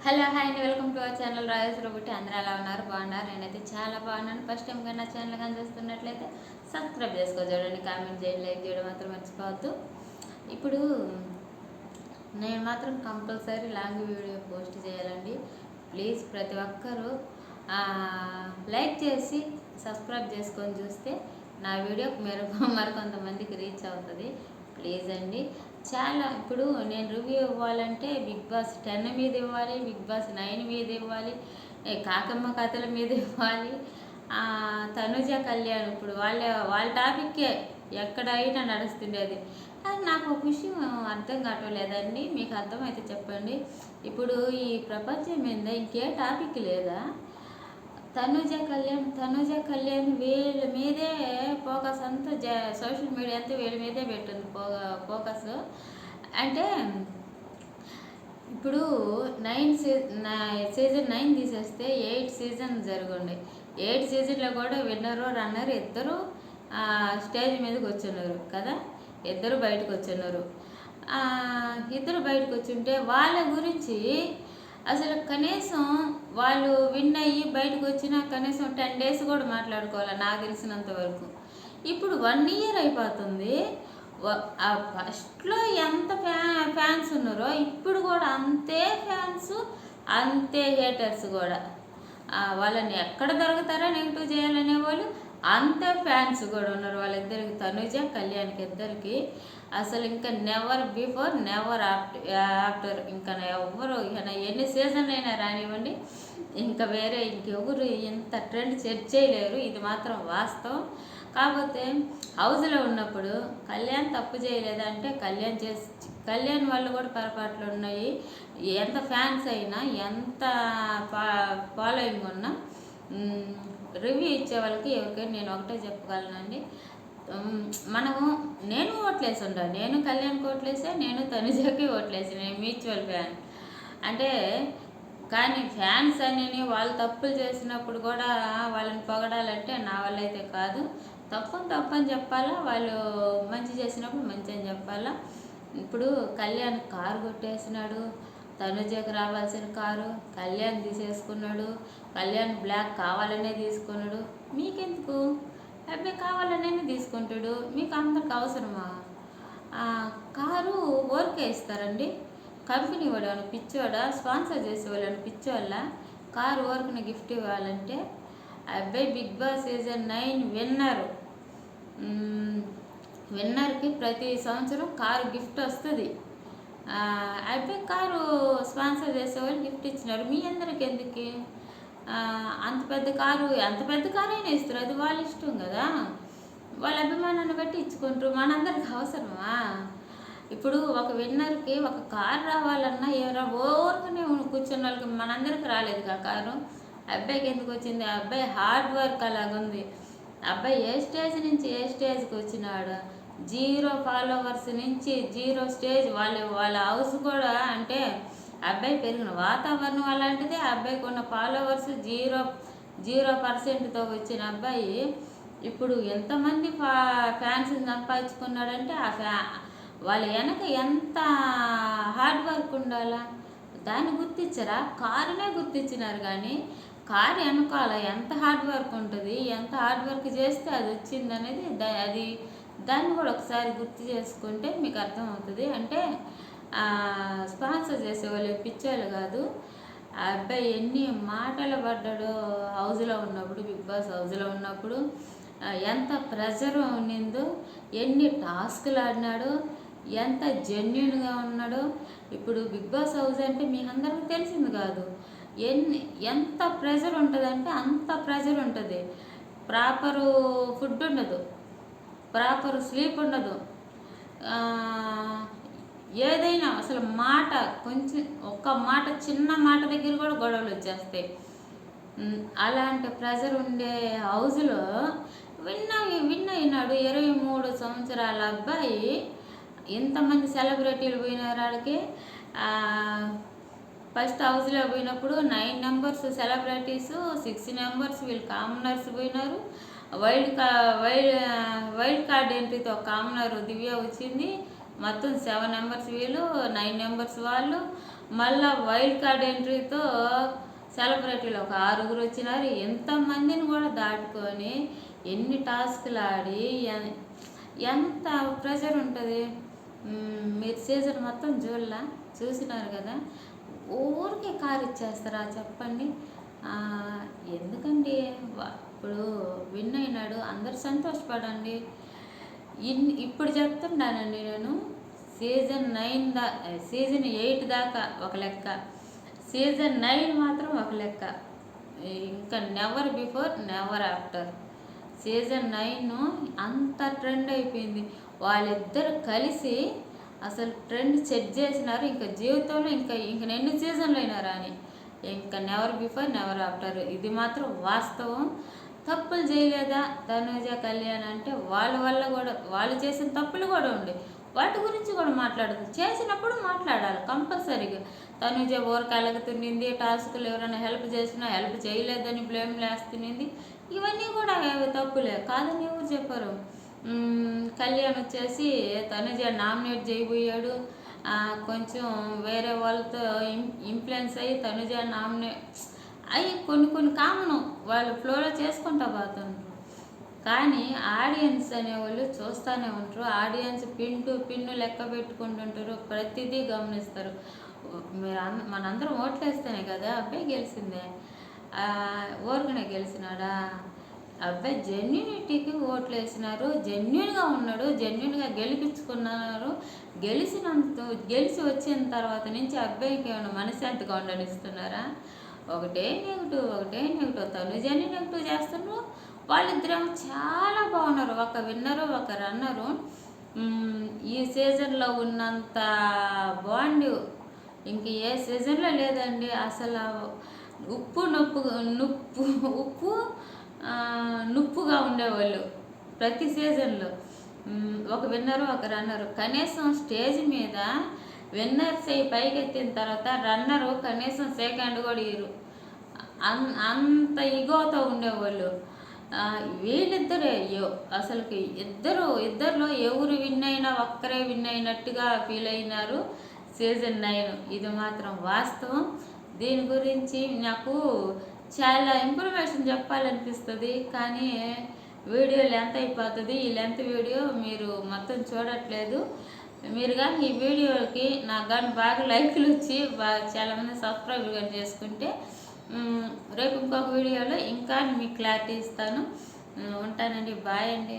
Hello hi అండి, welcome to our channel Rajesh రోబోటి. అందరూ ఎలా ఉన్నారు? బాగున్నారు? నేనైతే చాలా బాగున్నాను. ఫస్ట్ టైం కానీ నా ఛానల్ కానీ చూస్తున్నట్లయితే సబ్స్క్రైబ్ చేసుకో, చూడండి, కామెంట్ చేయండి, లైక్ చేయడం మాత్రం మర్చిపోవద్దు. ఇప్పుడు నేను మాత్రం కంపల్సరీ లాంగ్ వీడియో పోస్ట్ చేయాలండి. ప్లీజ్ ప్రతి ఒక్కరూ లైక్ చేసి సబ్స్క్రైబ్ చేసుకొని చూస్తే నా వీడియో మరికొంతమందికి రీచ్ అవుతుంది. ప్లీజ్ అండి. చాలా ఇప్పుడు నేను రివ్యూ ఇవ్వాలంటే బిగ్ బాస్ 10 మీద ఇవ్వాలి, బిగ్ బాస్ 9 మీద ఇవ్వాలి, కాకమ్మ కథల మీద ఇవ్వాలి, తనుజ కళ్యాణ్ ఇప్పుడు వాళ్ళ టాపిక్కే ఎక్కడైనా నడుస్తుండేది. అది నాకు ఒక విషయం అర్థం కావట్లేదండి. మీకు అర్థమైతే చెప్పండి. ఇప్పుడు ఈ ప్రపంచం మీద ఇంకే టాపిక్ లేదా? తనుజ కళ్యాణ్ వీళ్ళ మీదే ఫోకస్ అంతా, సోషల్ మీడియా అంతా వీళ్ళ మీదే పెట్టింది ఫోకస్. అంటే ఇప్పుడు సీజన్ 9 తీసేస్తే 8 సీజన్ జరుగుండే. 8 సీజన్లో కూడా విన్నరు రన్నర్ ఇద్దరు స్టేజ్ మీదకి వచ్చున్నారు కదా, ఇద్దరు బయటకు వచ్చున్నారు. ఇద్దరు బయటకు వచ్చుంటే వాళ్ళ గురించి అసలు కనీసం వాళ్ళు విన్ అయ్యి బయటకు వచ్చినా కనీసం 10 days కూడా మాట్లాడుకోవాలి నాకు తెలిసినంత వరకు. ఇప్పుడు 1 year అయిపోతుంది. ఫస్ట్లో ఎంత ఫ్యాన్స్ ఉన్నారో ఇప్పుడు కూడా అంతే ఫ్యాన్స్, అంతే హేటర్స్ కూడా. వాళ్ళని ఎక్కడ దొరుకుతారో నెగిటివ్ చేయాలనే వాళ్ళు అంతే ఫ్యాన్స్ కూడా ఉన్నారు వాళ్ళిద్దరికి, తనుజ కళ్యాణ్కి ఇద్దరికి. అసలు ఇంకా నెవర్ బిఫోర్ నెవర్ ఆఫ్టర్ ఇంకా ఎవరు ఎన్ని సీజన్లు అయినా రానివ్వండి, ఇంకా వేరే ఇంకెవరు ఇంత ట్రెండ్ సెట్ చేయలేరు. ఇది మాత్రం వాస్తవం. కాకపోతే హౌస్లో ఉన్నప్పుడు కళ్యాణ్ తప్పు చేయలేదంటే కళ్యాణ్ వాళ్ళు కూడా పొరపాట్లు ఉన్నాయి. ఎంత ఫ్యాన్స్ అయినా, ఎంత ఫాలోయింగ్ ఉన్నా, రివ్యూ ఇచ్చే వాళ్ళకి ఎవరికైనా నేను ఒకటే చెప్పగలనండి. నేను ఓట్లేసి ఉంటాను, నేను కళ్యాణ్కి ఓట్లేసా, నేను తనుజకి ఓట్లేసి, నేను మ్యూచువల్ ఫ్యాన్ అంటే. కానీ ఫ్యాన్స్ అని వాళ్ళు తప్పులు చేసినప్పుడు కూడా వాళ్ళని పొగడాలంటే నా వల్ల అయితే కాదు. తప్పని చెప్పాలా, వాళ్ళు మంచి చేసినప్పుడు మంచి అని చెప్పాలా. ఇప్పుడు కళ్యాణ్ కారు కొట్టేసినాడు, తనుజకు రావాల్సిన కారు కళ్యాణ్ తీసేసుకున్నాడు. కళ్యాణ్ బ్లాక్ కావాలనే తీసుకున్నాడు. మీకెందుకు? అబ్బాయి కావాలనే తీసుకుంటాడు. మీకు అందరికి అవసరమా? కారు ఊరికే ఇస్తారండి? కంపెనీ వాడు అని పిచ్చోడా, స్పాన్సర్ చేసేవాళ్ళని పిచ్చోళ్ళ కారు ఊరికనే గిఫ్ట్ ఇవ్వాలంటే? అబ్బాయి బిగ్ బాస్ సీజన్ 9 విన్నర్కి ప్రతి సంవత్సరం కారు గిఫ్ట్ వస్తుంది. అబ్బాయి కారు స్పాన్సర్ చేసేవాళ్ళు గిఫ్ట్ ఇచ్చినారు. మీ అందరికి ఎందుకు? అంత పెద్ద కారు అయినా ఇస్తారు, అది వాళ్ళ ఇష్టం కదా. వాళ్ళ అభిమానాన్ని బట్టి ఇచ్చుకుంటారు. మనందరికి అవసరమా? ఇప్పుడు ఒక విన్నర్కి ఒక కారు రావాలన్నా ఎవరో ఊరికనే కూర్చున్న వాళ్ళకి మనందరికి రాలేదు ఆ కారు. అబ్బాయికి ఎందుకు వచ్చింది? అబ్బాయి హార్డ్ వర్క్ అలాగుంది. అబ్బాయి ఏ స్టేజ్ నుంచి ఏ స్టేజ్కి వచ్చినాడు. 0 followers నుంచి 0 స్టేజ్. వాళ్ళ హౌస్ కూడా అంటే అబ్బాయి పెరిగిన వాతావరణం అలాంటిది. అబ్బాయికి ఉన్న ఫాలోవర్స్ 0% వచ్చిన అబ్బాయి ఇప్పుడు ఎంతమంది ఫ్యాన్స్ని సంపాదించుకున్నాడంటే వాళ్ళ వెనక ఎంత హార్డ్ వర్క్ ఉండాలా? దాన్ని గుర్తించరా? కారునే గుర్తించినారు కానీ కారు వెనకాల ఎంత హార్డ్ వర్క్ ఉంటుంది, ఎంత హార్డ్ వర్క్ చేస్తే అది వచ్చింది అనేది దాన్ని కూడా ఒకసారి గుర్తు చేసుకుంటే మీకు అర్థమవుతుంది. అంటే స్పాన్సర్ చేసేవాళ్ళు పిచ్చోళ్ళు కాదు. ఆ అబ్బాయి ఎన్ని మాటలు పడ్డాడో హౌస్లో ఉన్నప్పుడు, బిగ్ బాస్ హౌస్లో ఉన్నప్పుడు ఎంత ప్రెజర్ ఉన్నిందో, ఎన్ని టాస్క్లు ఆడినాడో, ఎంత జెన్యున్గా ఉన్నాడో. ఇప్పుడు బిగ్ బాస్ హౌస్ అంటే మీ అందరికీ తెలిసింది కాదు. ఎంత ప్రెజర్ ఉంటుందంటే అంత ప్రెజర్ ఉంటుంది. ప్రాపరు ఫుడ్ ఉండదు, ప్రాపర్ స్లీప్ ఉండదు. ఏదైనా అసలు మాట కొంచెం ఒక్క మాట, చిన్న మాట దగ్గర కూడా గొడవలు వచ్చేస్తాయి. అలాంటి ప్రెజర్ ఉండే హౌస్లో విన్ అయినాడు. 23 సంవత్సరాల అబ్బాయి. ఎంతమంది సెలబ్రిటీలు పోయినారు ఆడికి. ఫస్ట్ హౌస్లో పోయినప్పుడు 9 members సెలబ్రిటీస్, 6 members వీళ్ళు కామనర్స్ పోయినారు. వైల్డ్ కార్డ్ ఎంట్రీతో కామనర్ దివ్య వచ్చింది. మొత్తం 7 members వీళ్ళు, 9 members వాళ్ళు. మళ్ళా వైల్డ్ కార్డ్ ఎంట్రీతో సెలబ్రిటీలు ఒక 6 వచ్చినారు. ఎంతమందిని కూడా దాటుకొని ఎన్ని టాస్క్లు ఆడి ఎంత ప్రెషర్ ఉంటుంది. మీరు సీజన్ మొత్తం చూసినారు కదా. ఊరికే కారు ఇచ్చేస్తారా చెప్పండి. ఎందుకండి ఇప్పుడు విన్ అయినాడు, అందరు సంతోషపడండి. ఇప్పుడు చెప్తున్నానండి నేను. సీజన్ 8 దాకా ఒక లెక్క, సీజన్ 9 మాత్రం ఒక లెక్క. ఇంకా never before never after. Season 9 అంత ట్రెండ్ అయిపోయింది. వాళ్ళిద్దరు కలిసి అసలు ట్రెండ్ సెట్ చేసినారు. ఇంకా జీవితంలో ఇంకా ఎన్ని సీజన్లు అయినారా అని. ఇంకా నెవర్ బిఫోర్ నెవర్ ఆఫ్టర్. ఇది మాత్రం వాస్తవం. తప్పులు చేయలేదా తనుజ కళ్యాణ్ అంటే వాళ్ళ వల్ల కూడా, వాళ్ళు చేసిన తప్పులు కూడా ఉండే, వాటి గురించి కూడా మాట్లాడదు. చేసినప్పుడు మాట్లాడాలి కంపల్సరీగా. తనుజ ఊరకలగుతున్నింది, టాస్కులు ఎవరైనా హెల్ప్ చేసినా హెల్ప్ చేయలేదని బ్లేమ్ వేస్తున్నింది. ఇవన్నీ కూడా తప్పులే కాదని ఎవరు చెప్పారు. కళ్యాణ్ వచ్చేసి తనుజ నామినేట్ చేయబోయాడు. కొంచెం వేరే వాళ్ళతో ఇన్ఫ్లుయెన్స్ అయ్యి తనుజ అవి కొన్ని కామను, వాళ్ళు ఫ్లోలో చేసుకుంటా పోతుంటారు. కానీ ఆడియన్స్ అనేవాళ్ళు చూస్తూనే ఉంటారు. ఆడియన్స్ పిన్ను లెక్క పెట్టుకుంటుంటారు, ప్రతిదీ గమనిస్తారు. మనందరం ఓట్లు వేస్తేనే కదా అబ్బాయి గెలిచిందే. ఊరకనే గెలిచినాడా? అబ్బాయి జెన్యునిటీకి ఓట్లు వేసినారు. జెన్యున్గా ఉన్నాడు, జెన్యున్గా గెలిపించుకున్నారు. గెలిచి వచ్చిన తర్వాత నుంచి అబ్బాయికి ఏమైనా మనశ్శాంతిగా ఉండనిస్తున్నారా? ఒకటే నెగిటివ్. తనుజని నెగిటివ్ చేస్తున్నారు. వాళ్ళిద్దరేమో చాలా బాగున్నారు. ఒక విన్నరు, ఒక రన్నరు. ఈ సీజన్లో ఉన్నంత బాండ్ ఇంక ఏ సీజన్లో లేదండి. అసలు ఉప్పు నుప్పుగా ఉండేవాళ్ళు ప్రతి సీజన్లో. ఒక విన్నరు, ఒక రన్నరు. కనీసం స్టేజ్ మీద విన్నర్స్ అయ్యి పైకెత్తిన తర్వాత రన్నరు కనీసం సెకండ్ కూడా ఇరు, అంత ఇగోతో ఉండేవాళ్ళు. వీళ్ళిద్దరే అసలుకి ఇద్దరిలో ఎవరు విన్ అయినా ఒక్కరే విన్ అయినట్టుగా ఫీల్ అయినారు సీజన్ 9. ఇది మాత్రం వాస్తవం. దీని గురించి నాకు చాలా ఇన్ఫర్మేషన్ చెప్పాలనిపిస్తుంది, కానీ వీడియో లెంత్ అయిపోతుంది. ఈ లెంత్ వీడియో మీరు మొత్తం చూడట్లేదు. మీరు కానీ ఈ వీడియోకి నాకు కానీ బాగా లైక్లు వచ్చి చాలామంది సబ్స్క్రైబ్ కానీ చేసుకుంటే రేపు ఇంకొక వీడియోలో ఇంకా మీకు క్లారిటీ ఇస్తాను. ఉంటానండి. బాయ్ అండి.